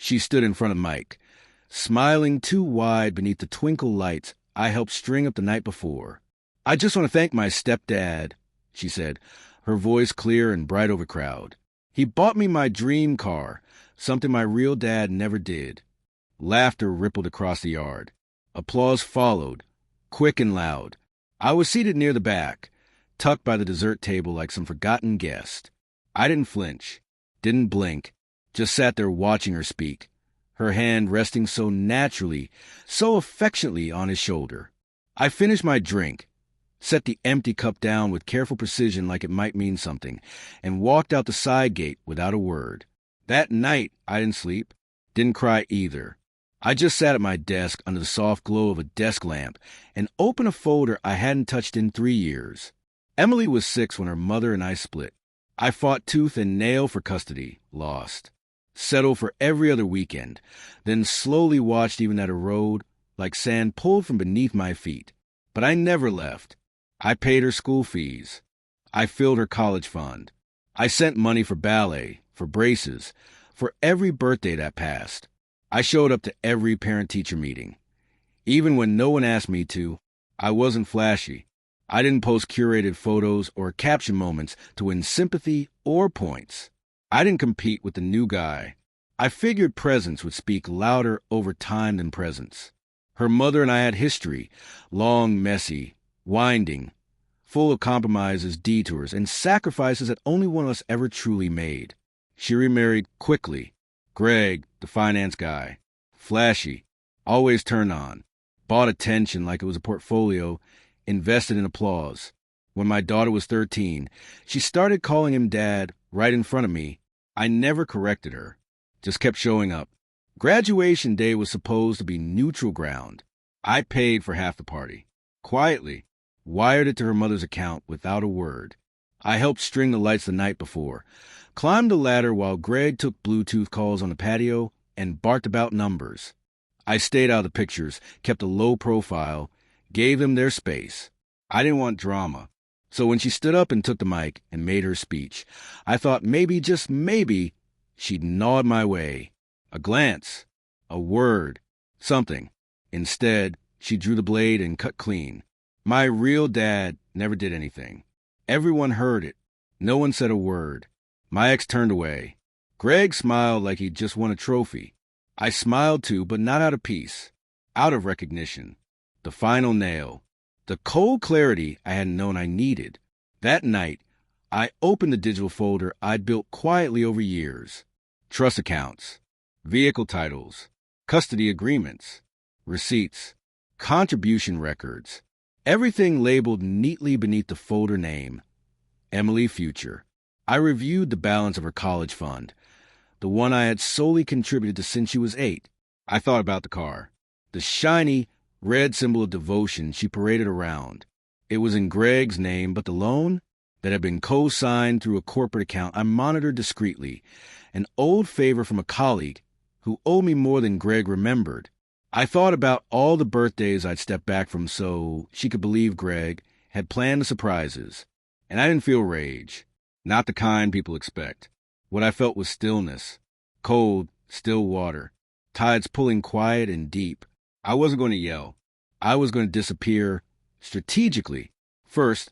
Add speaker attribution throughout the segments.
Speaker 1: She stood in front of Mike, smiling too wide beneath the twinkle lights I helped string up the night before. "I just want to thank my stepdad," she said, her voice clear and bright over crowd. "He bought me my dream car, something my real dad never did." Laughter rippled across the yard. Applause followed, quick and loud. I was seated near the back, tucked by the dessert table like some forgotten guest. I didn't flinch, didn't blink, just sat there watching her speak, her hand resting so naturally, so affectionately on his shoulder. I finished my drink, set the empty cup down with careful precision like it might mean something, and walked out the side gate without a word. That night, I didn't sleep, didn't cry either. I just sat at my desk under the soft glow of a desk lamp and opened a folder I hadn't touched in 3 years. Emily was 6 when her mother and I split. I fought tooth and nail for custody, lost. Settled for every other weekend, then slowly watched even that erode like sand pulled from beneath my feet. But I never left. I paid her school fees. I filled her college fund. I sent money for ballet, for braces, for every birthday that passed. I showed up to every parent-teacher meeting. Even when no one asked me to, I wasn't flashy. I didn't post curated photos or caption moments to win sympathy or points. I didn't compete with the new guy. I figured presence would speak louder over time than presence. Her mother and I had history, long, messy, winding, full of compromises, detours, and sacrifices that only one of us ever truly made. She remarried quickly. Greg, the finance guy, flashy, always turned on, bought attention like it was a portfolio, invested in applause. When my daughter was 13, she started calling him Dad right in front of me. I never corrected her, just kept showing up. Graduation day was supposed to be neutral ground. I paid for half the party, quietly, wired it to her mother's account without a word. I helped string the lights the night before, climbed the ladder while Greg took Bluetooth calls on the patio and barked about numbers. I stayed out of the pictures, kept a low profile, gave them their space. I didn't want drama. So when she stood up and took the mic and made her speech, I thought maybe, just maybe, she'd gnawed my way. A glance, a word, something. Instead, she drew the blade and cut clean. My real dad never did anything. Everyone heard it. No one said a word. My ex turned away. Greg smiled like he'd just won a trophy. I smiled too, but not out of peace, out of recognition. The final nail. The cold clarity I hadn't known I needed. That night, I opened the digital folder I'd built quietly over years. Trust accounts, vehicle titles, custody agreements, receipts, contribution records. Everything labeled neatly beneath the folder name, Emily Future. I reviewed the balance of her college fund, the one I had solely contributed to since she was 8. I thought about the car, the shiny red symbol of devotion she paraded around. It was in Greg's name, but the loan that had been co-signed through a corporate account I monitored discreetly, an old favor from a colleague who owed me more than Greg remembered. I thought about all the birthdays I'd stepped back from so she could believe Greg had planned the surprises. And I didn't feel rage, not the kind people expect. What I felt was stillness, cold, still water, tides pulling quiet and deep. I wasn't going to yell. I was going to disappear strategically. First,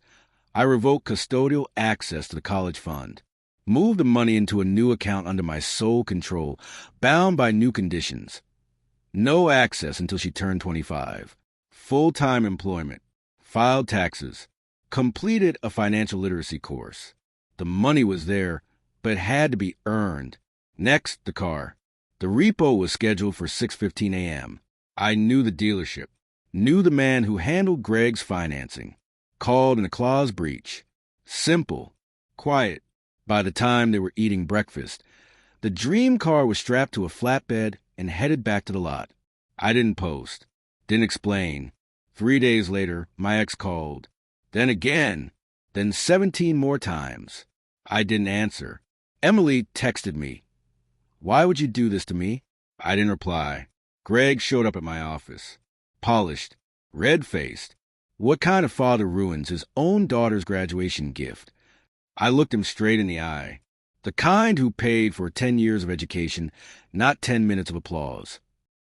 Speaker 1: I revoked custodial access to the college fund, moved the money into a new account under my sole control, bound by new conditions. No access until she turned 25. Full-time employment. Filed taxes. Completed a financial literacy course. The money was there, but it had to be earned. Next, the car. The repo was scheduled for 6:15 a.m. I knew the dealership. Knew the man who handled Greg's financing. Called in a clause breach. Simple. Quiet. By the time they were eating breakfast, the dream car was strapped to a flatbed and headed back to the lot. I didn't post, didn't explain. 3 days later, my ex called. Then again, then 17 more times. I didn't answer. Emily texted me. "Why would you do this to me?" I didn't reply. Greg showed up at my office. Polished, red-faced. What kind of father ruins his own daughter's graduation gift? I looked him straight in the eye. The kind who paid for 10 years of education, not 10 minutes of applause.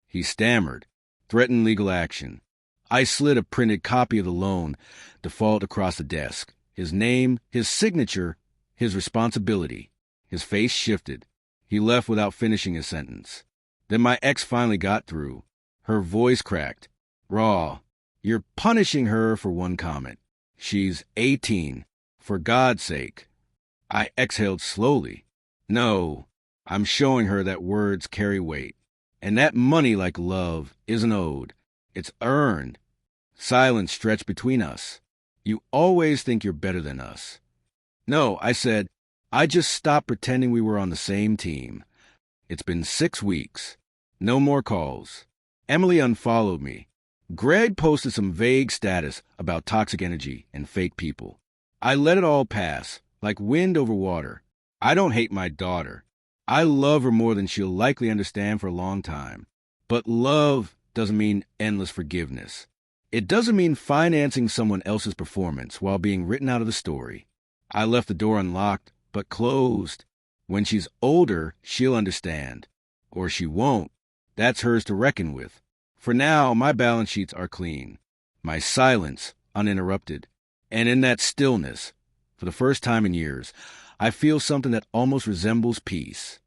Speaker 1: He stammered, threatened legal action. I slid a printed copy of the loan default across the desk. His name, his signature, his responsibility. His face shifted. He left without finishing his sentence. Then my ex finally got through. Her voice cracked. Raw. You're punishing her for one comment. She's 18. For God's sake. I exhaled slowly. No, I'm showing her that words carry weight. And that money, like love, isn't owed. It's earned. Silence stretched between us. You always think you're better than us. No, I said, I just stopped pretending we were on the same team. It's been 6 weeks. No more calls. Emily unfollowed me. Greg posted some vague status about toxic energy and fake people. I let it all pass, like wind over water. I don't hate my daughter. I love her more than she'll likely understand for a long time. But love doesn't mean endless forgiveness. It doesn't mean financing someone else's performance while being written out of the story. I left the door unlocked, but closed. When she's older, she'll understand. Or she won't. That's hers to reckon with. For now, my balance sheets are clean. My silence uninterrupted. And in that stillness, for the first time in years, I feel something that almost resembles peace.